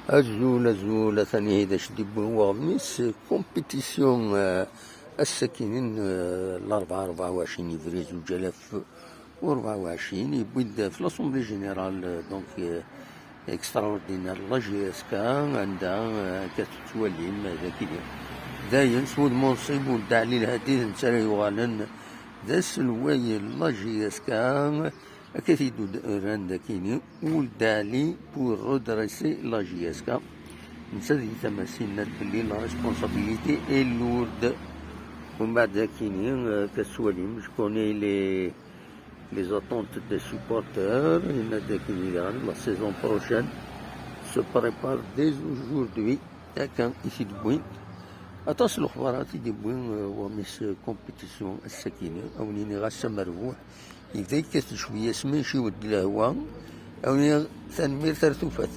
أزول ثاني هيدا شديبون واغميس كومبيتيسيون الساكنين 24 يفري 2024 يبدا في لاسومبلي جينيرال دونك اكستراوردينير لا جي اس كا عندها كتتولي ذاك داين سود منصب ولد علي الهديد نتا يوغالن ذا السلواي لا جي اس كا كثيدو ران داكيني ولد علي بور رودريسي لا جي اس كا نتا ذي تماسينا بلي لا ريسبونسابيليتي اي لورد ومن بعد داكيني كتسوالي شكون les attentes des supporters. La saison prochaine se prépare dès aujourd'hui ici de Bouin. Attention الأخبارات دي بوين ومس كومبيتيسيون السكينة أو نيني غاسة مربوح إذا كانت شوية سمين شي ود الهوا أو نيني تنمير ترتوفات.